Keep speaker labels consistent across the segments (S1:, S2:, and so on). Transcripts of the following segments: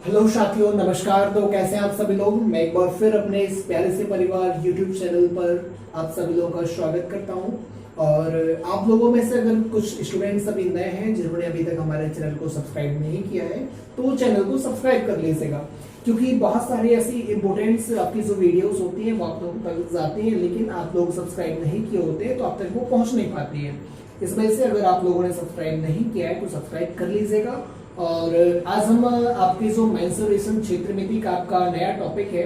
S1: Hello साथियों, नमस्कार। तो कैसे हैं आप सभी लोग। मैं एक बार फिर अपने इस प्यारे से परिवार यूट्यूब चैनल पर आप सभी लोगों का स्वागत करता हूं। और आप लोगों में से अगर कुछ स्टूडेंट्स अभी नए हैं जिन्होंने अभी तक हमारे चैनल को सब्सक्राइब नहीं किया है तो चैनल को सब्सक्राइब कर लीजिएगा, क्योंकि बहुत सारी ऐसी इंपॉर्टेंट्स आपकी जो वीडियोस होती हैं वो आप लोगों तक जाती हैं, लेकिन आप लोग सब्सक्राइब नहीं किए होते हैं तो आप तक वो पहुंच नहीं पाती है। इस वजह से अगर आप लोगों ने सब्सक्राइब नहीं किया है तो सब्सक्राइब कर लीजिएगा। और आज हम आपके जो मेंसुरेशन क्षेत्रमिति का आपका नया टॉपिक है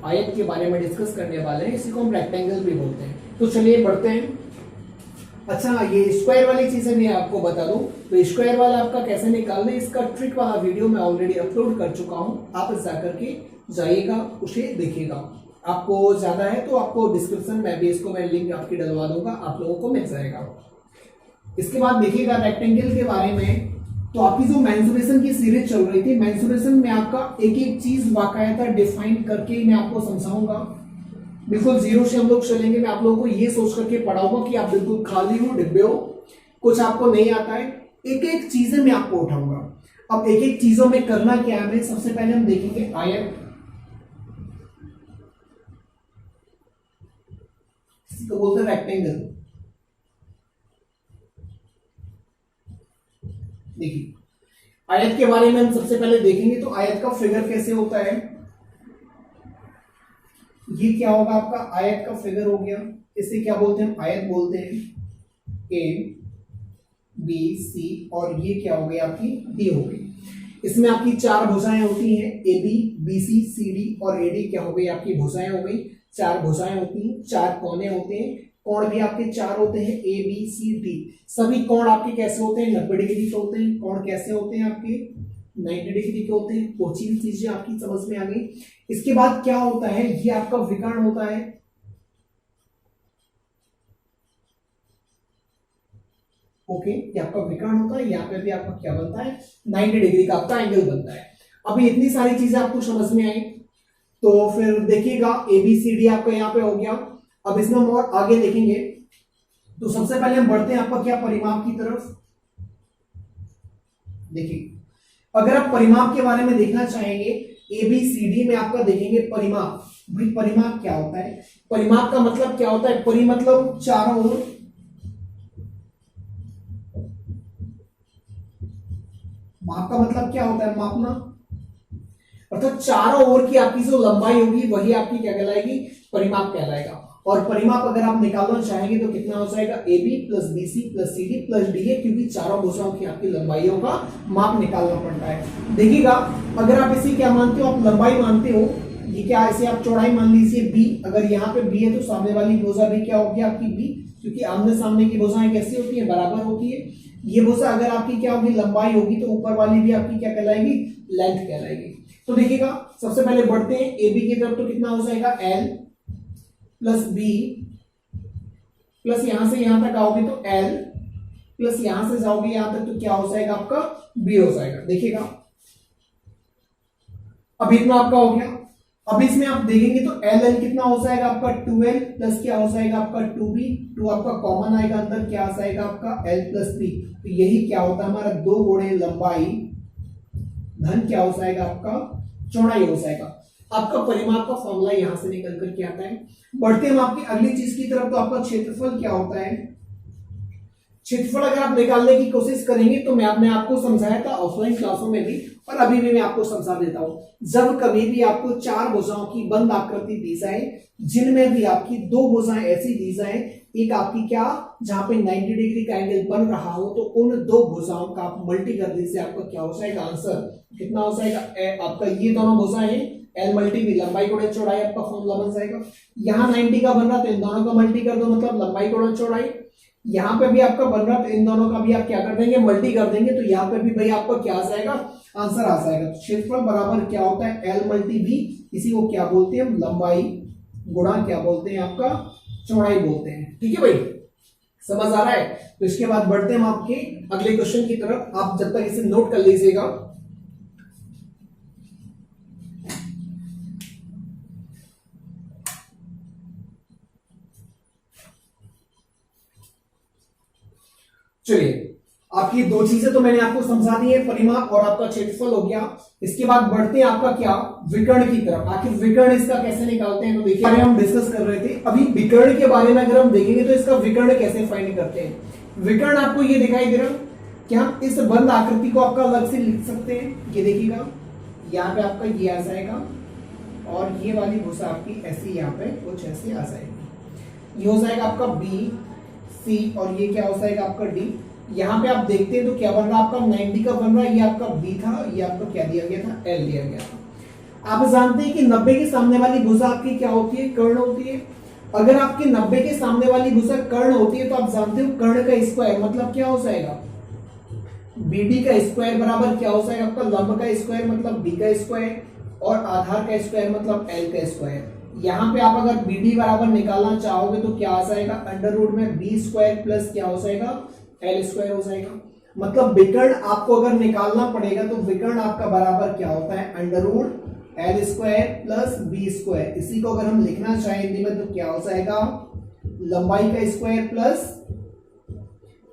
S1: आयत के बारे में डिस्कस करने वाले हैं। इसी को हम रेक्टेंगल भी बोलते हैं। तो चलिए बढ़ते हैं। अच्छा, ये स्क्वायर वाली चीजें मैं आपको बता दूं तो स्क्वायर वाला आपका कैसे निकालना है इसका ट्रिक वाला वीडियो मैं ऑलरेडी अपलोड कर चुका हूं। आप जाकर के जाइएगा, उसे देखिएगा। आपको ज्यादा है तो आपको डिस्क्रिप्शन में भी इसको मैं लिंक आपकी डलवा दूंगा, आप लोगों को मिल जाएगा। इसके बाद देखिएगा रेक्टेंगल के बारे में। तो आपकी जो मेंसुरेशन की सीरीज चल रही थी, मेंसुरेशन में आपका एक एक चीज बाकायदा डिफाइन करके मैं आपको समझाऊंगा। बिल्कुल जीरो से हम लोग चलेंगे। मैं आप लोगों को ये सोच करके पढ़ाऊंगा कि आप बिल्कुल खाली हो, डिब्बे हो, कुछ आपको नहीं आता है। एक एक चीजें मैं आपको उठाऊंगा। अब एक एक चीजों में करना क्या है, सबसे पहले हम देखेंगे आयत, इसको बोलते हैं रेक्टेंगल। देखिए, आयत के बारे में हम सबसे पहले देखेंगे। तो आयत का फिगर कैसे होता है, ये क्या होगा आपका आयत का फिगर हो गया। इसे क्या बोलते हैं, आयत बोलते हैं। ए बी सी, और ये क्या हो गई आपकी डी हो गई। इसमें आपकी चार भुजाएं होती हैं, A B B C C D, और ए डी क्या हो गई आपकी भुजाएं हो गई। चार भुजाएं होती हैं, चार कोने होते हैं। कोण भी आपके चार होते हैं, ए बी सी डी। सभी कोण आपके कैसे होते हैं, 90 डिग्री के होते हैं। कोण कैसे होते हैं आपके 90 डिग्री के होते हैं। वो चीजें आपकी समझ में आ गई। इसके बाद क्या होता है, ये आपका विकर्ण होता है। ओके, ये आपका विकर्ण होता है। यहाँ पे भी आपका क्या बनता है, 90 डिग्री का आपका एंगल बनता है। अभी इतनी सारी चीजें आपको समझ में आई तो फिर देखिएगा ए बी सी डी आपका यहाँ पे हो गया। अब इसमें हम और आगे देखेंगे। तो सबसे पहले हम बढ़ते हैं आपका क्या परिमाप की तरफ। देखिए, अगर आप परिमाप के बारे में देखना चाहेंगे, ए बी सी डी में आपका देखेंगे परिमाप। भाई परिमाप क्या होता है, परिमाप का मतलब क्या होता है, परि मतलब चारों ओर, माप का मतलब क्या होता है, मापना। अर्थात चारों ओर की आपकी जो लंबाई होगी वही आपकी क्या कहलाएगी, परिमाप कहलाएगा। और परिमाप अगर आप निकालना चाहेंगे तो कितना हो जाएगा, A B plus B C plus C D plus D A, क्योंकि चारों भुजाओं की आपकी लंबाइयों का माप निकालना पड़ता है। देखिएगा, अगर आप इसे क्या मानते हो, आप लंबाई मानते हो, ये क्या, ऐसे आप चौड़ाई मान लीजिए बी। अगर यहाँ पे बी है तो सामने वाली भुजा भी क्या होगी आपकी बी, क्योंकि आमने सामने की भुजाएं कैसी होती है, बराबर होती है। ये भुजा अगर आपकी क्या होगी, लंबाई होगी, तो ऊपर वाली भी आपकी क्या कहलाएगी, लेंथ कहलाएगी। तो देखिएगा, सबसे पहले बढ़ते हैं ए बी की तरफ। तो कितना हो जाएगा, एल प्लस बी प्लस यहां से यहां तक आओगे तो एल प्लस यहां से जाओगे यहां तक तो क्या हो जाएगा आपका बी हो जाएगा। देखिएगा, अब इतना आपका हो गया। अब इसमें आप देखेंगे तो एल एल कितना हो जाएगा आपका 2l प्लस क्या हो जाएगा आपका 2b। 2 आपका कॉमन आएगा अंदर, क्या आ जाएगा आपका l प्लस b। तो यही क्या होता है हमारा 2 गुणे लंबाई धन क्या हो जाएगा आपका चौड़ाई हो जाएगा। आपका परिमाप का फॉर्मूला यहां से निकल कर के आता है। बढ़ते हम आपकी अगली चीज की तरफ। तो आपका क्षेत्रफल क्या होता है, क्षेत्रफल अगर आप निकालने की कोशिश करेंगे तो मैं आपको समझाया था ऑफलाइन क्लासों में भी, और अभी भी मैं आपको समझा देता हूं। जब कभी भी आपको चार भुजाओं की बंद आकृति दी जाए, जिनमें भी आपकी दो भुजाएं ऐसी दी जाए, एक आपकी क्या, जहां पे 90 डिग्री का एंगल बन रहा हो, तो उन दो भुजाओं का आप मल्टी कर दीजिए, आपका क्या हो जाएगा आंसर, कितना हो जाएगा आपका, ये दोनों भुजाएं एल मल्टी बी, लंबाई गुणे चौड़ाई आपका फॉर्मूला बन जाएगा। यहाँ 90 का बन रहा तो इन दोनों का मल्टी कर दो, मतलब लंबाई गुणे चौड़ाई। यहाँ पे भी आपका बन रहा तो इन दोनों का भी आप क्या कर देंगे, मल्टी कर देंगे। तो यहाँ पे भी भाई आपका क्या आ जाएगा, आंसर आ जाएगा। तो क्षेत्रफल बराबर क्या होता है, एल मल्टी बी। इसी को क्या बोलते हैं, लंबाई गुणा क्या बोलते हैं आपका चौड़ाई बोलते हैं। ठीक है भाई, समझ आ रहा है। तो इसके बाद बढ़ते हैं हम आपके अगले क्वेश्चन की तरफ। आप जब तक इसे नोट कर लीजिएगा। चलिए, आपकी दो चीजें तो मैंने आपको समझा दी है, परिमाप और आपका क्षेत्रफल हो गया। इसके बाद बढ़ते हैं आपका क्या, विकर्ण की तरफ। आखिर विकर्ण इसका कैसे निकालते हैं, तो देखिए हम डिस्कस कर रहे थे अभी विकर्ण के बारे में। अगर हम देखेंगे तो इसका विकर्ण कैसे फाइंड करते हैं। विकर्ण आपको ये दिखाई दे रहा कि हम इस बंद आकृति को आपका अलग से लिख सकते हैं। ये देखिएगा यहाँ पे आपका ये आ जाएगा और ये वाली भूसा आपकी ऐसी यहाँ पे कुछ ऐसे आ जाएगी। ये हो जाएगा आपका बी सी और ये क्या हो जाएगा आपका डी। यहाँ पे आप देखते हैं तो क्या बन रहा है आपका 90 का बन रहा है। ये आपका बी था, ये आपका क्या दिया गया था, एल दिया गया था। आप जानते हैं कि 90 के सामने वाली भुजा आपकी क्या होती है, कर्ण होती है। अगर आपकी 90 के सामने वाली भुजा कर्ण होती है तो आप जानते हो कर्ण का स्क्वायर मतलब क्या हो जाएगा, बीडी का स्क्वायर बराबर क्या हो जाएगा आपका लंब का स्क्वायर मतलब बी का स्क्वायर और आधार का स्क्वायर मतलब एल का स्क्वायर। यहाँ पे आप अगर बीडी बराबर निकालना चाहोगे तो क्या आ जाएगा, अंडर रूट में बी स्क्वायर प्लस क्या हो जाएगा, एल स्क्वायर हो जाएगा। मतलब विकर्ण आपको अगर निकालना पड़ेगा तो विकर्ण आपका बराबर क्या होता है, under root L square plus B square. इसी को अगर हम लिखना चाहें हिंदी में तो क्या हो जाएगा, लंबाई का स्क्वायर प्लस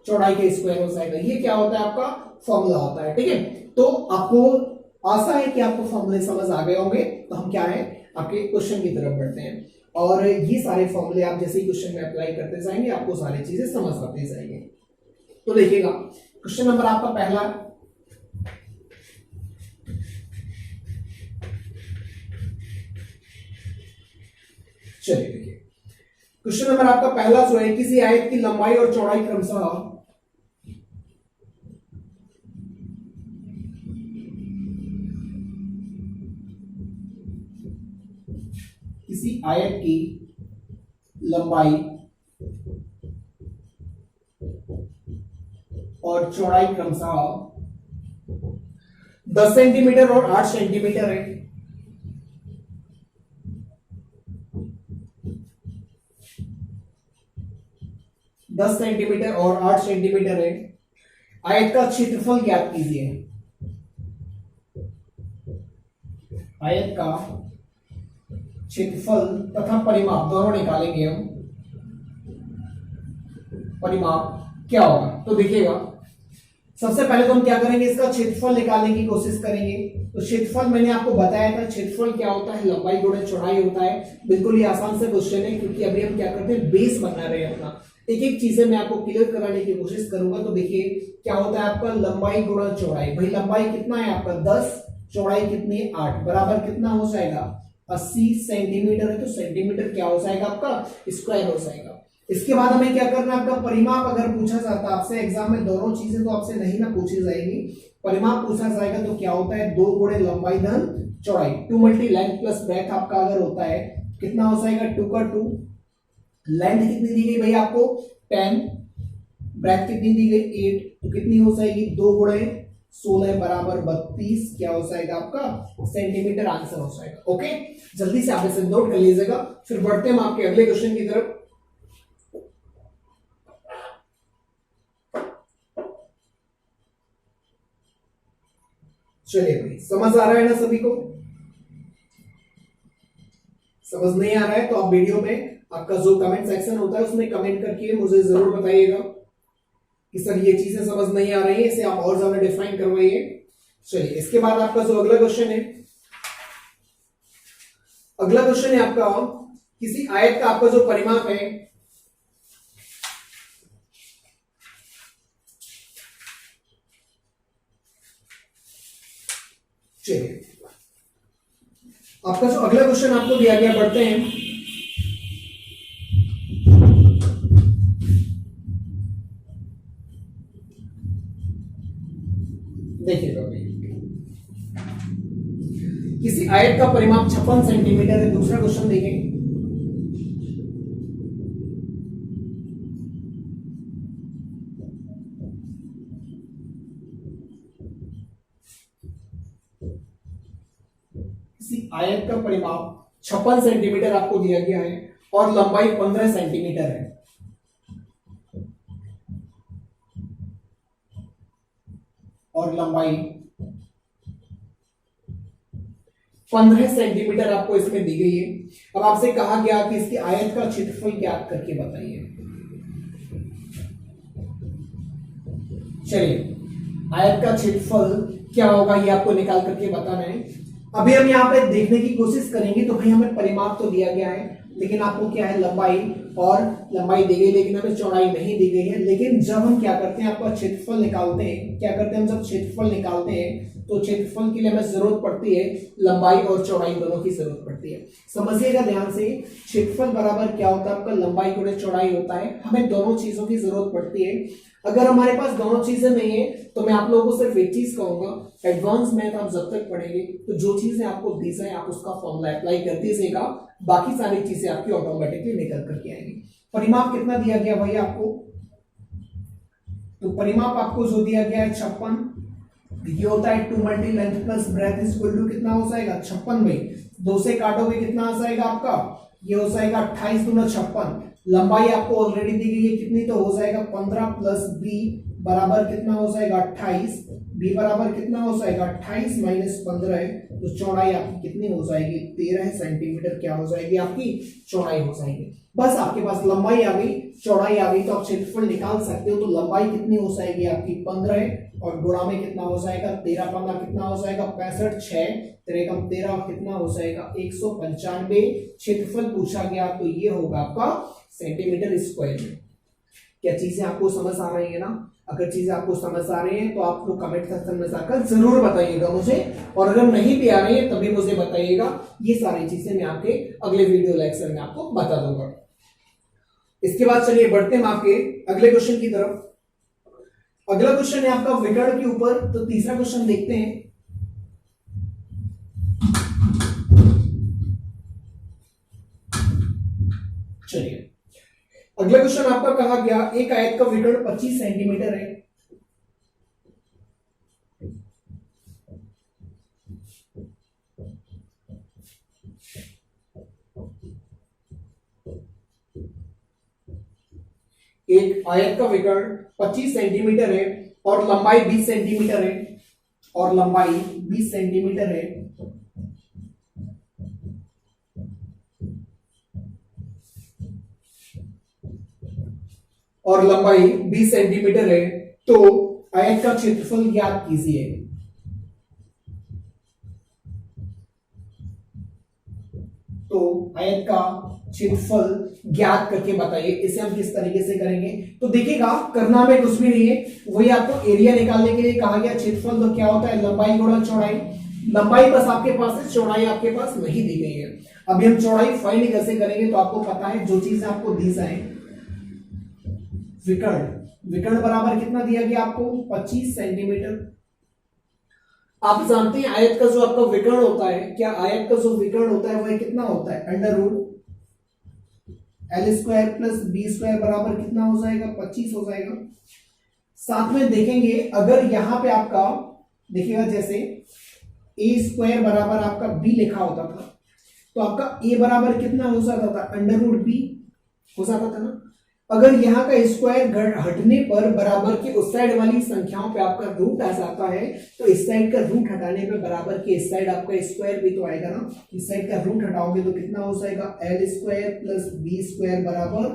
S1: चौड़ाई का स्क्वायर हो जाएगा। ये क्या होता है आपका फॉर्मूला होता है। ठीक है, तो आपको आशा है कि आपको फॉर्मूले समझ आ गए होंगे। तो हम क्या है आपके क्वेश्चन की तरफ बढ़ते हैं और ये सारे फॉर्मूले आप जैसे ही क्वेश्चन में अप्लाई करते जाएंगे आपको सारी चीजें समझ आती जाएंगे। तो देखिएगा क्वेश्चन नंबर आपका पहला, चलिए देखिए क्वेश्चन नंबर आपका पहला जो है, किसी आयत की लंबाई और चौड़ाई क्रमशः किसी आयत की लंबाई और चौड़ाई क्रमशः 10 सेंटीमीटर और 8 सेंटीमीटर है। दस सेंटीमीटर और 8 सेंटीमीटर है। आयत का क्षेत्रफल ज्ञात कीजिए। आयत का क्षेत्रफल तथा परिमाप दोनों निकालेंगे हम। परिमाप क्या होगा, तो देखिएगा सबसे पहले तो हम क्या करेंगे, इसका क्षेत्रफल निकालने की कोशिश करेंगे। तो क्षेत्रफल मैंने आपको बताया था, क्षेत्रफल क्या होता है, लंबाई गुणा चौड़ाई होता है। बिल्कुल ही आसान से क्वेश्चन है क्योंकि अभी हम क्या करते हैं, बेस बना रहे हैं अपना। एक एक चीजें मैं आपको क्लियर कराने की कोशिश करूंगा। तो देखिए क्या होता है आपका लंबाई गुणा चौड़ाई। भाई लंबाई कितना है आपका 10, चौड़ाई कितनी है 8, बराबर कितना हो जाएगा 80 सेंटीमीटर है। तो सेंटीमीटर क्या हो जाएगा आपका स्क्वायर हो जाएगा। इसके बाद हमें क्या करना है, आपका परिमाप अगर पूछा जाता है आपसे एग्जाम में, दोनों चीजें तो आपसे नहीं ना पूछी जाएगी। परिमाप पूछा जाएगा तो क्या होता है 2 गुणे लंबाई धन चौड़ाई, 2 मल्टी लेंथ प्लस ब्रेथ आपका अगर होता है कितना हो जाएगा 2 का 2। लेंथ कितनी दी गई भाई आपको 10, ब्रेथ कितनी दी गई 8, तो कितनी हो जाएगी 2 गुणे 16 बराबर 32 क्या हो जाएगा आपका सेंटीमीटर, आंसर हो जाएगा। ओके, जल्दी से आप इसे नोट कर लीजिएगा। फिर बढ़ते हैं हम आपके अगले क्वेश्चन की तरफ। चलिए भाई समझ आ रहा है ना सभी को, समझ नहीं आ रहा है तो आप वीडियो में आपका जो कमेंट सेक्शन होता है उसमें कमेंट करके मुझे जरूर बताइएगा कि सर ये चीजें समझ नहीं आ रही है, इसे आप और ज्यादा डिफाइन करवाइए। चलिए इसके बाद आपका जो अगला क्वेश्चन है, अगला क्वेश्चन है आपका किसी आयत का आपका जो परिमाप है चलिए आपका जो अगला क्वेश्चन आपको दिया गया, बढ़ते हैं। देखिएगा किसी आयत का परिमाप 56 सेंटीमीटर है। दूसरा क्वेश्चन देखें, किसी आयत का परिमाप 56 सेंटीमीटर आपको दिया गया है और लंबाई 15 सेंटीमीटर है। और लंबाई 15 सेंटीमीटर आपको इसमें दी गई है। अब आपसे कहा गया कि इसकी आयत का क्षेत्रफल ज्ञात करके बताइए। चलिए, आयत का क्षेत्रफल क्या होगा ये आपको निकाल करके बताना है। अभी हम यहाँ पे देखने की कोशिश करेंगे। तो भाई हमें परिमाप तो दिया गया है, लेकिन आपको क्या है, लंबाई और लंबाई दी गई, लेकिन हमें चौड़ाई नहीं दी गई है। लेकिन जब हम क्या करते हैं, आपका क्षेत्रफल निकालते हैं, क्या करते हैं हम, जब क्षेत्रफल निकालते हैं तो क्षेत्रफल के लिए हमें जरूरत पड़ती है लंबाई और चौड़ाई दोनों की जरूरत पड़ती है। समझिएगा ध्यान से, क्षेत्रफल बराबर क्या होता है, आपका लंबाई गुणे चौड़ाई होता है। हमें दोनों चीजों की जरूरत पड़ती है। अगर हमारे पास दोनों चीजें नहीं है तो मैं आप लोगों को सिर्फ एक चीज कहूंगा, एडवांस मैथ आप जब तक पढ़ेंगे तो जो चीजें आपको दी जाए आप उसका फॉर्मूला अप्लाई कर दीजिएगा, बाकी सारी चीजें आपकी ऑटोमेटिकली निकल करके आएंगी। परिमाप कितना दिया गया भाई आपको, तो परिमाप आपको जो दिया गया है 56, ये होता है 2 multi length plus breadth is equal to कितना हो जाएगा 56 में 2 से काटोगे कितना आ जाएगा आपका, ये हो जाएगा 28 दूना 56। लंबाई आपको ऑलरेडी दी गई है कितनी, तो हो जाएगा 15 प्लस बी बराबर कितना हो जाएगा 28, बी बराबर कितना हो जाएगा 28 माइनस 15 है, तो चौड़ाई आपकी कितनी हो जाएगी 13 सेंटीमीटर क्या हो जाएगी आपकी चौड़ाई हो जाएगी। बस आपके पास लंबाई आ गई, चौड़ाई आ गई, तो आप क्षेत्रफल निकाल सकते हो। तो लंबाई कितनी हो जाएगी आपकी 15 और गुणा में कितना हो जाएगा 13 15 कितना हो जाएगा 65, 6 13 13 कितना हो जाएगा 195। क्षेत्रफल पूछा गया तो ये होगा आपका सेंटीमीटर स्क्वायर में। क्या चीजें आपको समझ आ रही है ना? अगर चीजें आपको समझ आ रही हैं तो आप लोग कमेंट सेक्शन में जाकर जरूर बताइएगा मुझे, और अगर नहीं भी आ रही है तभी मुझे बताइएगा। ये सारी चीजें मैं आपके अगले वीडियो लेक्चर में आपको बता दूंगा। इसके बाद चलिए बढ़ते हैं आपके अगले क्वेश्चन की तरफ। अगला क्वेश्चन है आपका विकर्ण के ऊपर, तो तीसरा क्वेश्चन देखते हैं। चलिए, अगला क्वेश्चन आपका कहा गया, एक आयत का विकर्ण 25 सेंटीमीटर है। एक आयत का विकर्ण 25 सेंटीमीटर है और लंबाई 20 सेंटीमीटर है, और लंबाई 20 सेंटीमीटर है। और लंबाई 20 सेंटीमीटर है, तो आयत का क्षेत्रफल ज्ञात कीजिए। तो आयत का क्षेत्रफल ज्ञात करके बताइए। इसे हम किस तरीके से करेंगे, तो देखिएगा करना में कुछ भी नहीं है, वही आपको एरिया निकालने के लिए कहा गया। क्षेत्रफल तो क्या होता है, लंबाई गुणा चौड़ाई। लंबाई बस आपके पास है, चौड़ाई आपके पास नहीं दी गई है। अभी हम चौड़ाई फाइंड कैसे करेंगे, तो आपको पता है जो चीज आपको दी जाए, विकर्ण बराबर कितना दिया गया आपको 25 सेंटीमीटर। आप जानते हैं आयत का जो आपका विकर्ण होता है, क्या आयत का जो विकर्ण होता है वह कितना होता है, under root L square plus B square बराबर कितना हो जाएगा 25 हो जाएगा। साथ में देखेंगे अगर यहां पे आपका देखिएगा, जैसे ए स्क्वायर बराबर आपका बी लिखा होता था, तो आपका ए बराबर कितना हो जाता था, अंडर रूट बी हो जाता था ना। अगर यहाँ का स्क्वायर हटने पर बराबर के उस साइड वाली संख्याओं पे आपका रूट आ जाता है, तो इस साइड का रूट हटाने पे बराबर के इस साइड आपका स्क्वायर भी तो आएगा ना। इस साइड का रूट हटाओगे तो कितना हो जाएगा L square plus B square बराबर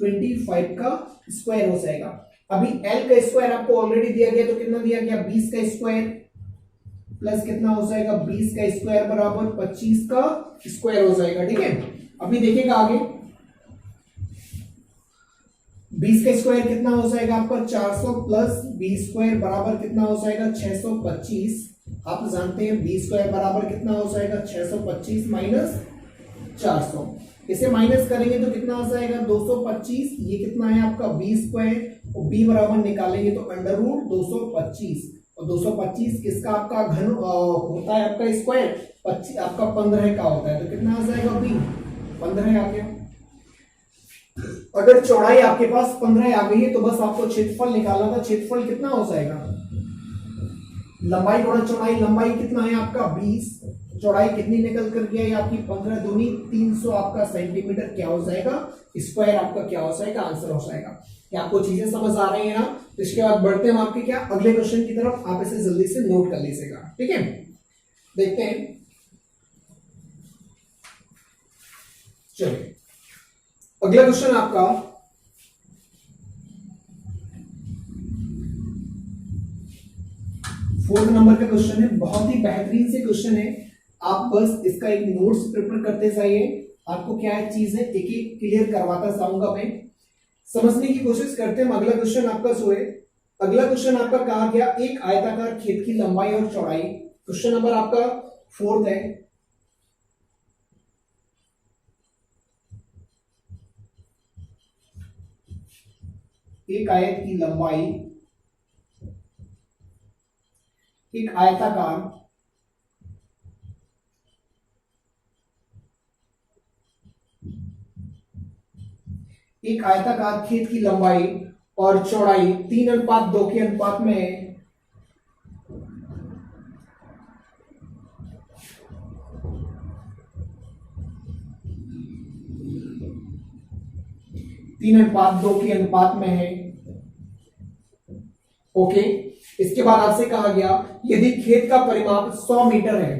S1: 25 का स्क्वायर हो जाएगा। अभी एल का स्क्वायर आपको ऑलरेडी दिया गया, तो कितना दिया गया 20 का स्क्वायर प्लस कितना हो जाएगा 20 का स्क्वायर बराबर 25 का स्क्वायर हो जाएगा। ठीक है, अभी देखिएगा आगे 20 का स्क्वायर कितना हो जाएगा आपका 400 प्लस बी स्क्वायर बराबर कितना हो जाएगा 625। आप जानते हैं बी स्क्वायर बराबर कितना हो जाएगा 625 माइनस 400। इसे माइनस करेंगे तो कितना आ जाएगा 225। ये कितना है आपका बी स्क्वायर, और बी बराबर निकालेंगे तो अंडर रूट 225, और 225 किसका आपका घन होता है आपका स्क्वायर 25 आपका 15 का होता है, तो कितना आ जाएगा बी 15 आ गया। अगर चौड़ाई आपके पास 15 आ गई है तो बस आपको क्षेत्रफल निकालना था। क्षेत्रफल कितना हो जाएगा, लंबाई गुणा चौड़ाई। लंबाई कितना है आपका 20, चौड़ाई कितनी निकल कर गया है आपकी 15 दूनी 300 आपका सेंटीमीटर क्या हो जाएगा स्क्वायर आपका क्या हो जाएगा आंसर हो जाएगा। क्या आपको चीजें समझ आ रही है ना? तो इसके बाद बढ़ते हैं हम आपके क्या अगले क्वेश्चन की तरफ। आप इसे जल्दी से नोट कर लीजिएगा। ठीक है, देखते हैं। चलिए, अगला क्वेश्चन आपका 4th नंबर का क्वेश्चन है, बहुत ही बेहतरीन से क्वेश्चन है। आप बस इसका एक नोट्स प्रिपेयर करते जाइए। आपको क्या एक चीज है, एक एक क्लियर करवाता जाऊंगा मैं, समझने की कोशिश करते हैं। अगला क्वेश्चन आपका जो है, अगला क्वेश्चन आपका कहा गया एक आयताकार खेत की लंबाई और चौड़ाई। क्वेश्चन नंबर आपका 4th है। एक आयत की लंबाई, एक आयताकार खेत की लंबाई और चौड़ाई 3:2 के अनुपात में है। 3:2 के अनुपात में है। ओके, इसके बाद आपसे कहा गया यदि खेत का परिमाप 100 मीटर है,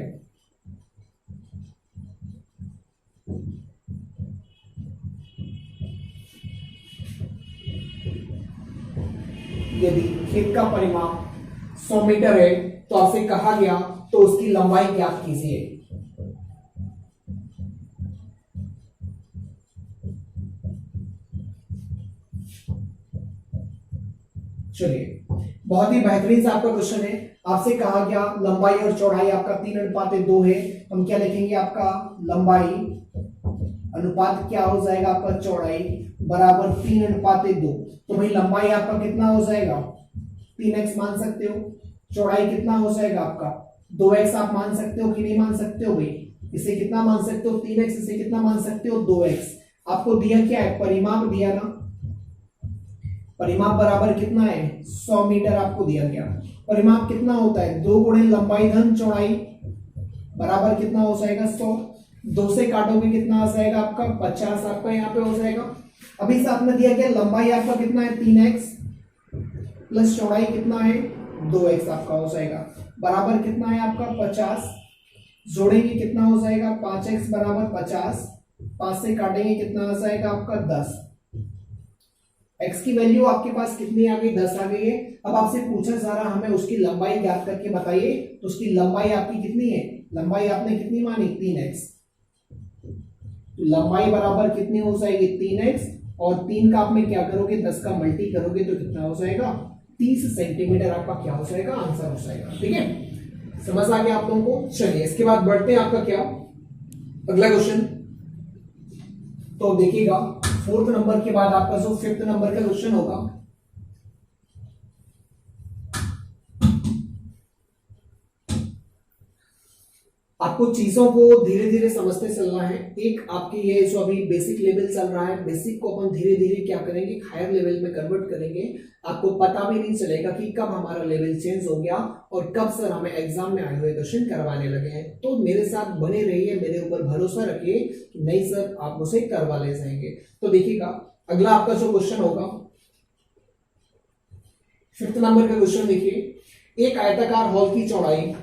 S1: यदि खेत का परिमाप 100 मीटर है तो आपसे कहा गया तो उसकी लंबाई ज्ञात कीजिए। चलिए, बहुत ही बेहतरीन से आपका क्वेश्चन है। आपसे कहा गया लंबाई और चौड़ाई आपका 3:2 है। हम क्या लिखेंगे, आपका लंबाई अनुपात क्या हो जाएगा, आपका चौड़ाई बराबर 3:2। तो भाई लंबाई आपका कितना हो जाएगा, 3x मान सकते हो। चौड़ाई कितना हो जाएगा आपका 2x। आप मान सकते हो कि नहीं मान सकते हो भाई, इसे कितना मान सकते हो 3x, इसे कितना मान सकते हो 2x। आपको दिया क्या है, परिमाप दिया ना, परिमाप बराबर कितना है 100 मीटर आपको दिया गया। परिमाप कितना होता है 2 गुणे लंबाई धन चौड़ाई बराबर कितना हो जाएगा 100। 2 से काटोगे कितना आ जाएगा आपका 50 आपका यहाँ पे हो जाएगा। अभी साथ में दिया गया लंबाई आपका कितना है 3x प्लस चौड़ाई कितना है 2x आपका हो जाएगा बराबर कितना है आपका 50। जोड़ेंगे कितना हो जाएगा 5x बराबर 50। 5 से काटेंगे कितना आ जाएगा आपका 10। x की वैल्यू आपके पास कितनी आ गई 10 आ गई है। अब आपसे पूछा जा रहा हमें उसकी लंबाई ज्ञात करके बताइए, तो उसकी लंबाई आपकी कितनी है, लंबाई आपने कितनी मानी 3x। तो लंबाई बराबर कितनी हो जाएगी 3x, और 3 का आप में क्या करोगे 10 का मल्टी करोगे तो कितना हो जाएगा 30 सेंटीमीटर आपका क्या हो जाएगा आंसर हो जाएगा। ठीक है, समझ आ गया आप लोगों को। चलिए इसके बाद बढ़ते हैं आपका क्या अगला क्वेश्चन। तो देखिएगा 4th नंबर के बाद आपका जो 5th नंबर का क्वेश्चन होगा, आपको चीजों को धीरे धीरे समझते चलना है। एक आपके ये जो अभी बेसिक लेवल चल रहा है, बेसिक को अपन धीरे धीरे क्या करेंगे हायर लेवल में कन्वर्ट करेंगे। आपको पता भी नहीं चलेगा कि कब हमारा लेवल चेंज हो गया और कब सर हमें एग्जाम में आए हुए क्वेश्चन करवाने लगे हैं। तो मेरे साथ बने रहिए, मेरे ऊपर भरोसा रखिए कि नहीं सर आप उसे करवा ले जाएंगे। तो देखिएगा अगला आपका जो क्वेश्चन होगा 5th नंबर का क्वेश्चन देखिए, एक आयताकार हॉल की चौड़ाई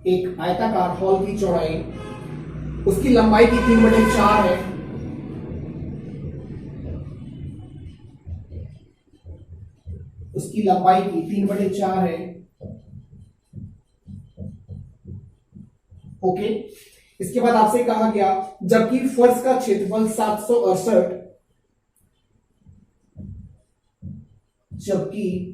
S1: एक आयताकार हॉल की चौड़ाई, उसकी लंबाई की 3/4 है। उसकी लंबाई की 3/4 है। ओके, इसके बाद आपसे कहा गया जबकि फर्श का क्षेत्रफल 768, जबकि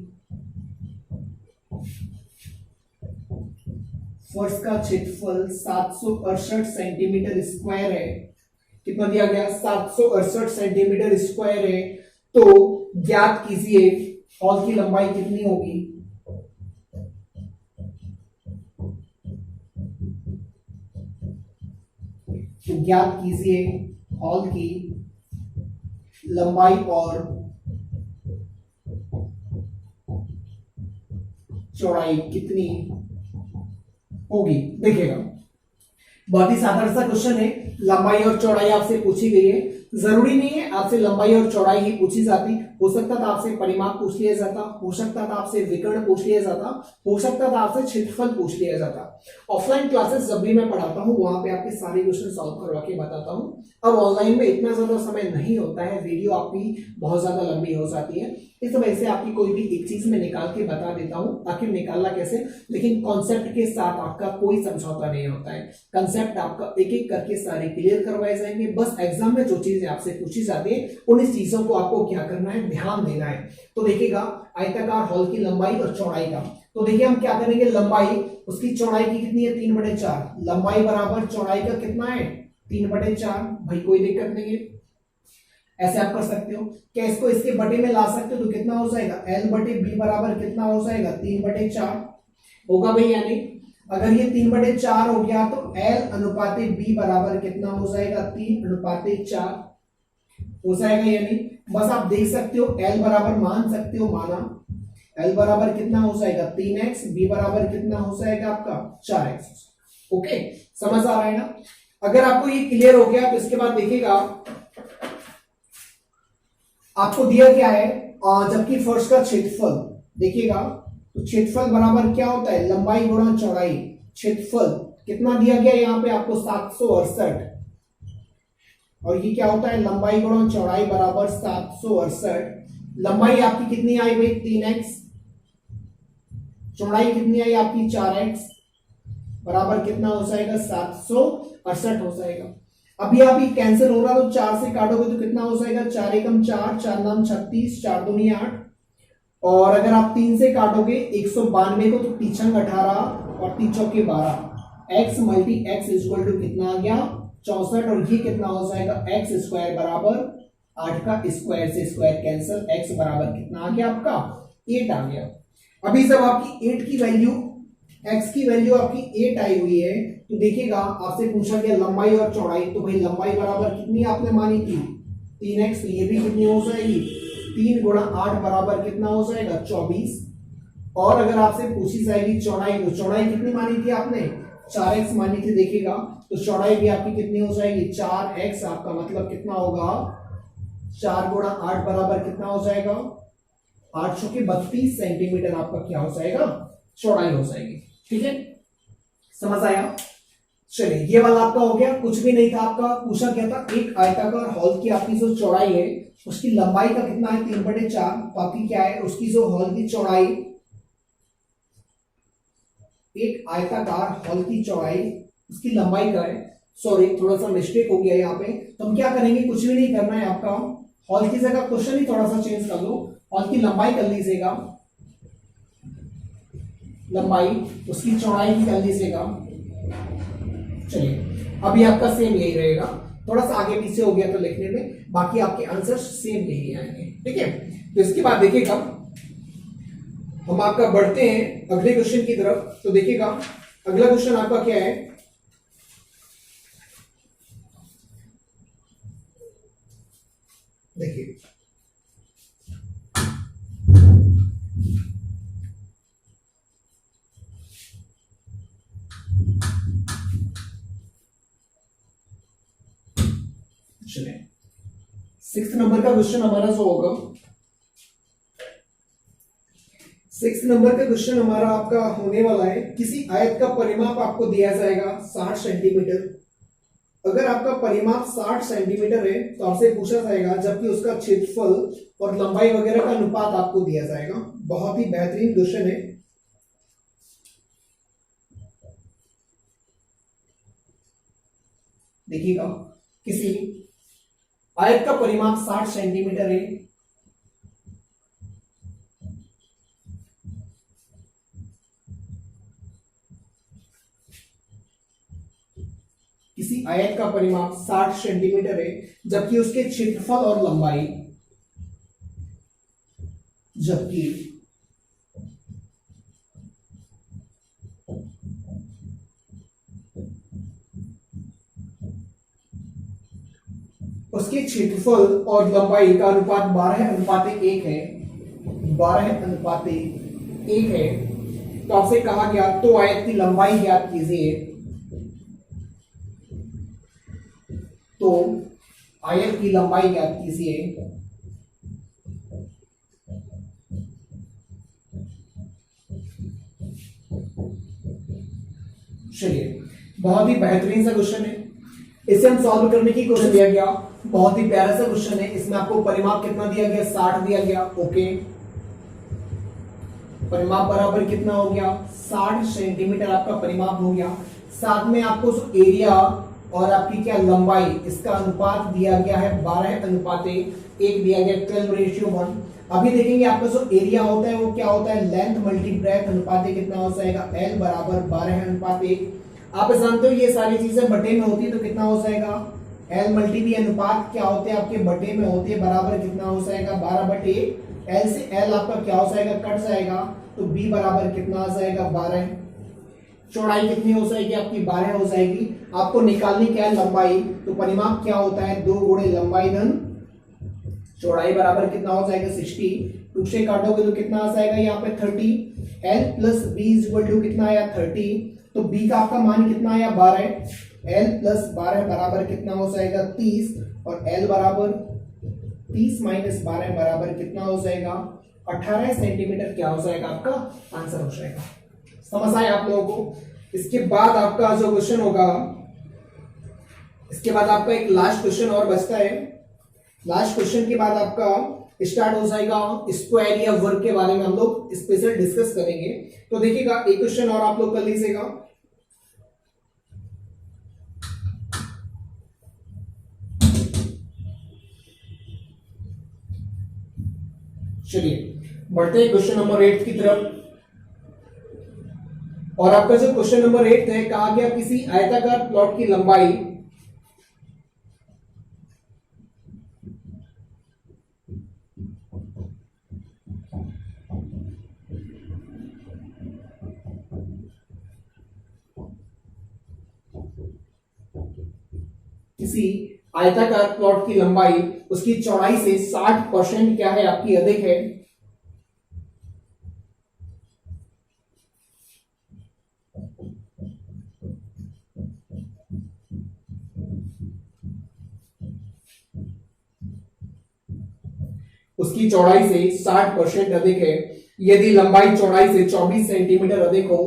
S1: फर्श का क्षेत्रफल 768 सेंटीमीटर स्क्वायर है। कितना दिया गया 768 सेंटीमीटर स्क्वायर है। तो ज्ञात कीजिए हॉल की लंबाई कितनी होगी। तो ज्ञात कीजिए हॉल की लंबाई और चौड़ाई कितनी होगी। देखिएगा बहुत ही साधारण सा क्वेश्चन है, लंबाई और चौड़ाई आपसे पूछी गई है। जरूरी नहीं है आपसे लंबाई और चौड़ाई ही पूछी जाती, हो सकता था आपसे परिमाप पूछ लिया जाता, हो सकता था आपसे विकर्ण पूछ लिया जाता, हो सकता था आपसे क्षेत्रफल पूछ लिया जाता। ऑफलाइन क्लासेस जब भी मैं पढ़ाता हूँ वहां पे आपके सारे क्वेश्चन सॉल्व करवा के बताता हूँ। अब ऑनलाइन में इतना ज्यादा समय नहीं होता है, वीडियो आपकी बहुत ज्यादा लंबी हो जाती है, इस वजह से आपकी कोई भी एक चीज में निकाल के बता देता हूँ। आखिर निकालना कैसे, लेकिन कॉन्सेप्ट के साथ आपका कोई समझौता नहीं होता है। कंसेप्ट आपका एक एक करके सारे क्लियर करवाए जाएंगे। बस एग्जाम में जो चीजें आपसे पूछी जाती है उन चीजों को आपको क्या करना है, ध्यान देना है। तो देखिएगा आयताकार हॉल की लंबाई और चौड़ाई का, तो देखिए हम क्या करेंगे, लंबाई उसकी चौड़ाई की कितनी है 3/4, लंबाई बराबर चौड़ाई का कितना है 3/4, भाई कोई दिक्कत नहीं है, ऐसे आप कर सकते हो। क्या इसको इसके बटे में ला सकते हो तो कितना हो जाएगा, L/B बराबर कितना हो जाएगा 3/4 होगा भाई, यानी अगर ये 3/4 हो गया तो L/B बराबर कितना हो जाएगा 3/4 हो जाएगा। यानी बस आप देख सकते हो L बराबर मान सकते हो, माना L बराबर कितना हो जाएगा 3x, B बराबर कितना हो जाएगा आपका 4x। ओके, समझ आ रहा है ना। अगर आपको ये क्लियर हो गया तो इसके बाद देखिएगा आपको दिया क्या है, जबकि फर्श का क्षेत्रफल देखिएगा, तो क्षेत्रफल बराबर क्या होता है लंबाई गुणा चौड़ाई। क्षेत्रफल कितना दिया गया यहाँ पे आपको 768, और ये क्या होता है लंबाई गुणा चौड़ाई बराबर 768। लंबाई आपकी कितनी आई भाई 3x, चौड़ाई कितनी आई आपकी 4x, बराबर कितना हो जाएगा 768 हो जाएगा। अभी आप ये कैंसिल हो रहा तो 4 से काटोगे तो कितना हो जाएगा 4 एकम 4, 4 नाम 36, 4 दूनी 8, और अगर आप 3 से काटोगे 192 को तो 3 छंग 18 और 3 चौके 12, x multi x equal to कितना आ गया 64, और ये कितना हो जाएगा x स्क्वायर बराबर 8 का स्क्वायर से स्क्वायर कैंसिल, x बराबर कितना आ गया आपका 8 आ गया। अभी जब आपकी 8 की वैल्यू, x की वैल्यू आपकी 8 आई हुई है तो देखिएगा आपसे पूछा गया लंबाई और चौड़ाई, तो भाई लंबाई बराबर कितनी आपने मानी थी 3x, तो ये भी कितनी हो जाएगी 3 गुणा 8 बराबर कितना हो जाएगा 24, और अगर आपसे पूछी जाएगी चौड़ाई, तो चौड़ाई कितनी मानी थी आपने 4x मानी थी, देखिएगा तो चौड़ाई भी आपकी कितनी हो जाएगी 4x, आपका मतलब कितना होगा 4 गुणा 8 बराबर कितना हो जाएगा 832 सेंटीमीटर आपका क्या हो जाएगा चौड़ाई हो जाएगी। ठीक है, समझ आया। चलिए ये वाला आपका हो गया, कुछ भी नहीं था आपका, पूछा गया था एक आयताकार हॉल की आपकी जो चौड़ाई है उसकी लंबाई का कितना है 3/4, तो आपकी क्या है उसकी जो हॉल की चौड़ाई, एक आयताकार हॉल की चौड़ाई उसकी लंबाई का है, सॉरी थोड़ा सा मिस्टेक हो गया यहाँ पे, तो हम क्या करेंगे कुछ भी नहीं करना है आपका, हॉल की जगह क्वेश्चन ही थोड़ा सा चेंज कर लो, हॉल की लंबाई कर लीजिएगा, लंबाई उसकी चौड़ाई की कर लीजिएगा। चलिए अभी आपका सेम यही रहेगा, थोड़ा सा आगे पीछे हो गया तो लिखने में, बाकी आपके आंसर सेम यही आएंगे। ठीक है, तो इसके बाद देखिएगा हम आपका बढ़ते हैं अगले क्वेश्चन की तरफ। तो देखिएगा अगला क्वेश्चन आपका क्या है, देखिए चलिए 6 नंबर का क्वेश्चन हमारा जो होगा, 6 नंबर का क्वेश्चन हमारा आपका होने वाला है, किसी आयत का परिमाप आपको दिया जाएगा 60 सेंटीमीटर। अगर आपका परिमाप 60 सेंटीमीटर है तो आपसे पूछा जाएगा, जबकि उसका क्षेत्रफल और लंबाई वगैरह का अनुपात आपको दिया जाएगा। बहुत ही बेहतरीन क्वेश्चन है। देखिएगा किसी आयत का परिमाप 60 सेंटीमीटर है, किसी आयत का परिमाप 60 सेंटीमीटर है, जबकि उसके क्षेत्रफल और लंबाई, जबकि उसके क्षेत्रफल और लंबाई का अनुपात 12:1 है, 12:1 है, तो आपसे कहा गया तो आयत की लंबाई ज्ञात कीजिए। तो आयत की लंबाई ज्ञात कीजिए। चलिए, बहुत ही बेहतरीन सा क्वेश्चन है, इसे हम सॉल्व करने की कोशिश दिया गया। बहुत ही प्यारा सा क्वेश्चन है, इसमें आपको परिमाप कितना दिया गया, 60 दिया गया। ओके, परिमाप बराबर कितना हो गया, 60 सेंटीमीटर आपका परिमाप हो गया। साथ में आपको एरिया और आपकी क्या लंबाई, इसका अनुपात दिया गया है 12:1 दिया गया, 12:1। अभी देखेंगे आपका जो एरिया होता है वो क्या होता है, लेंथ मल्टी ब्रेथ अनुपात कितना हो जाएगा, L बराबर 12:1। आप जानते हो ये सारी चीजें बटे में होती है तो कितना हो जाएगा, L मल्टी भी अनुपात क्या होते हैं आपके बटे में होते हैं, बराबर कितना हो जाएगा 12/1। L से L आपका क्या हो जाएगा, कट जाएगा, तो B बराबर कितना आ जाएगा 12। चौड़ाई कितनी हो जाएगी आपकी, 12 हो जाएगी। आपको निकालनी क्या है, लंबाई, तो परिमाप क्या होता है, 2 गुणे लंबाई धन चौड़ाई बराबर कितना हो जाएगा 60। 2 से काटोगे तो कितना आ जाएगा यहाँ पे 30। L plus B is equal to कितना आया 30, तो B का आपका मान कितना आया 12। L प्लस 12 बराबर कितना हो जाएगा 30, और L बराबर 30 माइनस 12 बराबर कितना हो जाएगा 18 सेंटीमीटर क्या हो जाएगा, आपका आंसर हो जाएगा। समझ आए आप लोगों को। इसके बाद आपका जो क्वेश्चन होगा, इसके बाद आपका एक लास्ट क्वेश्चन और बचता है। लास्ट क्वेश्चन के बाद आपका स्टार्ट हो जाएगा स्क्वायर या वर्ग के बारे में हम लोग स्पेशल डिस्कस करेंगे। तो देखिएगा, एक क्वेश्चन और आप लोग कर लीजिएगा। चलिए बढ़ते हैं क्वेश्चन नंबर 8 की तरफ। और आपका जो क्वेश्चन नंबर 8 है, कहा गया किसी आयताकार प्लॉट की लंबाई किसी आयताकार प्लॉट की लंबाई उसकी चौड़ाई से 60% क्या है आपकी अधिक है। उसकी चौड़ाई से 60% अधिक है यदि लंबाई चौड़ाई से 24 सेंटीमीटर अधिक हो।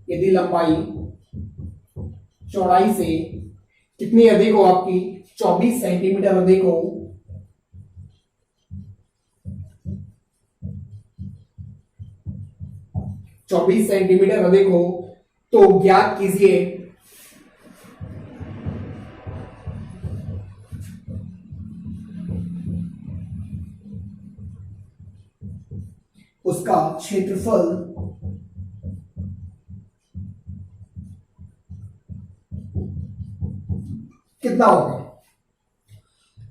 S1: यदि लंबाई चौड़ाई से कितनी अधिक हो आपकी, 24 सेंटीमीटर अधिक हो। चौबीस सेंटीमीटर अधिक हो तो ज्ञात कीजिए उसका क्षेत्रफल कितना होगा।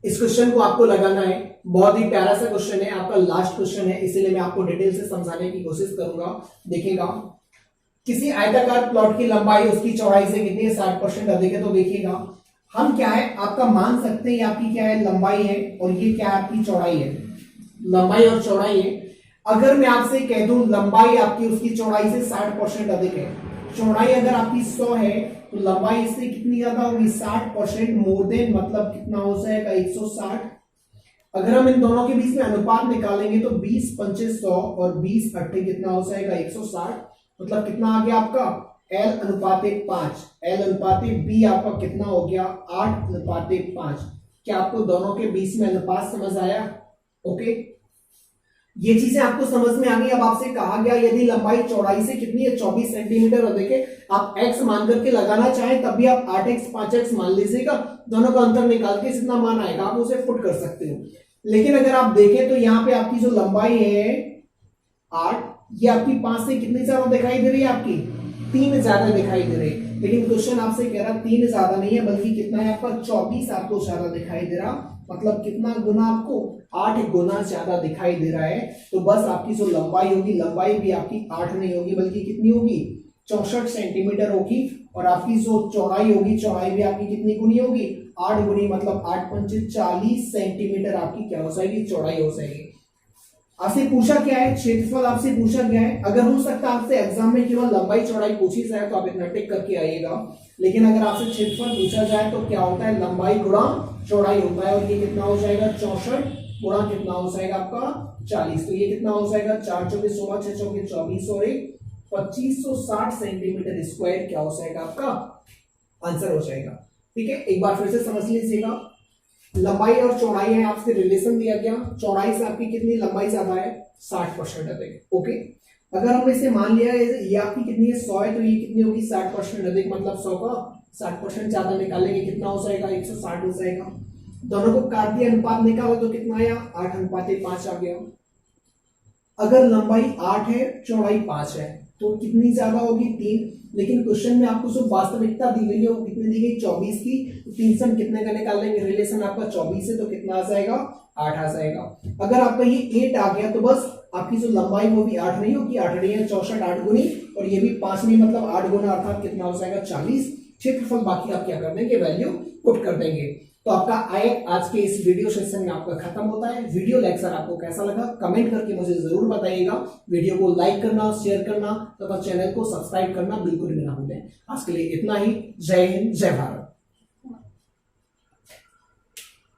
S1: इस क्वेश्चन को आपको लगाना है, बहुत ही प्यारा सा क्वेश्चन है, आपका लास्ट क्वेश्चन है, इसीलिए मैं आपको डिटेल से समझाने की कोशिश करूंगा। देखिएगा, किसी आयताकार प्लॉट की लंबाई उसकी चौड़ाई से कितनी है, 60% अधिक है। तो देखिएगा, हम क्या है आपका मान सकते हैं, आपकी क्या है लंबाई है और ये क्या है आपकी चौड़ाई है। लंबाई और चौड़ाई है। अगर मैं आपसे कह दूं लंबाई आपकी उसकी चौड़ाई से 60% अधिक है, चौड़ाई अगर आपकी 100 है तो लंबाई इससे कितनी ज्यादा होगी, 60% मोर देन, मतलब कितना हो जाएगा 160। अगर हम इन दोनों के बीच में अनुपात निकालेंगे तो 20 पंचे 100 और 20 अट्ठे कितना हो जाएगा 160, मतलब कितना आ गया आपका L अनुपात 5। L अनुपात B आपका कितना हो गया 8 अनुपात 5। क्या आपको दोनों के बीच में अनुपात समझ आया? ओके, ये चीजें आपको समझ में आ गई। अब आपसे कहा गया यदि लंबाई चौड़ाई से कितनी है, 24 सेंटीमीटर अधिक है। आप x मान करके लगाना चाहें तब भी आप 8x 5x मान लीजिएगा, दोनों का अंतर निकाल के जितना मान आएगा आप उसे फुट कर सकते हो। लेकिन अगर आप देखें तो यहाँ पे आपकी जो लंबाई है 8, ये आपकी 5 से कितनी ज्यादा दिखाई दे रही है, आपकी 3 ज्यादा दिखाई दे रही है। लेकिन क्वेश्चन आपसे कह रहा 3 ज्यादा नहीं है, बल्कि कितना है आपका 24 आपको ज्यादा दिखाई दे रहा, मतलब कितना गुना आपको 8 गुना ज्यादा दिखाई दे रहा है। तो बस आपकी जो लंबाई होगी, लंबाई भी आपकी 8 नहीं होगी बल्कि कितनी होगी 64 सेंटीमीटर होगी। और आपकी जो चौड़ाई होगी, चौड़ाई भी आपकी कितनी गुनी होगी 8 गुनी, मतलब 8 पंचे 40 सेंटीमीटर आपकी क्या हो जाएगी चौड़ाई हो जाएगी। आपसे पूछा क्या है, क्षेत्रफल आपसे पूछा गया है। अगर हो सकता है आपसे एग्जाम में केवल लंबाई चौड़ाई पूछी जाए तो आप इतना टिक करके आइएगा, लेकिन अगर आपसे क्षेत्रफल पूछा जाए तो क्या होता है, लंबाई गुणा चौड़ाई होता है। और ये कितना हो जाएगा, 64 गुणा कितना हो जाएगा आपका 40। तो ये कितना हो जाएगा, 4 चौके 16, 6 चौके 24 और 1 2560 सेंटीमीटर स्क्वायर क्या हो जाएगा, आपका आंसर हो जाएगा। ठीक है, एक बार फिर से समझ लीजिएगा, लंबाई और चौड़ाई है, आपसे रिलेशन दिया गया, चौड़ाई से आपकी कितनी लंबाई ज्यादा है, 60% अधिक। ओके, अगर हम इसे मान लिया ये आपकी कितनी है, 100 है, तो ये कितनी होगी, 60% अधिक, मतलब 100 का 60% ज्यादा निकालेंगे, कितना हो जाएगा, 160 हो जाएगा। दोनों को काट दिया, अनुपात निकाला तो कितना आया, 8:5 आ गया। अगर लंबाई 8 है चौड़ाई 5 है तो कितनी ज्यादा होगी, 3। लेकिन क्वेश्चन में आपको जो वास्तविकता दी गई है वो कितनी दी गई, 24 की। तो 3 से हम कितने का निकाल लेंगे, रिलेशन आपका 24 है, तो कितना आ जाएगा, 8 आ जाएगा। अगर आपका ये 8 आ गया तो बस आपकी जो लंबाई वो भी 8 नहीं होगी, 8 नहीं है 64, 8 गुनी, और ये भी 5 नहीं, मतलब 8 गुना, अर्थात कितना हो जाएगा, 40। क्षेत्रफल बाकी आप क्या कर देंगे, वैल्यू पुट कर देंगे। तो आपका आज के इस वीडियो सेशन में आपका खत्म होता है। वीडियो लेक्चर आपको कैसा लगा कमेंट करके मुझे जरूर बताइएगा। वीडियो को लाइक करना, शेयर करना तथा चैनल को सब्सक्राइब करना बिल्कुल भी ना भूलें। आज के लिए इतना ही। जय हिंद, जय भारत।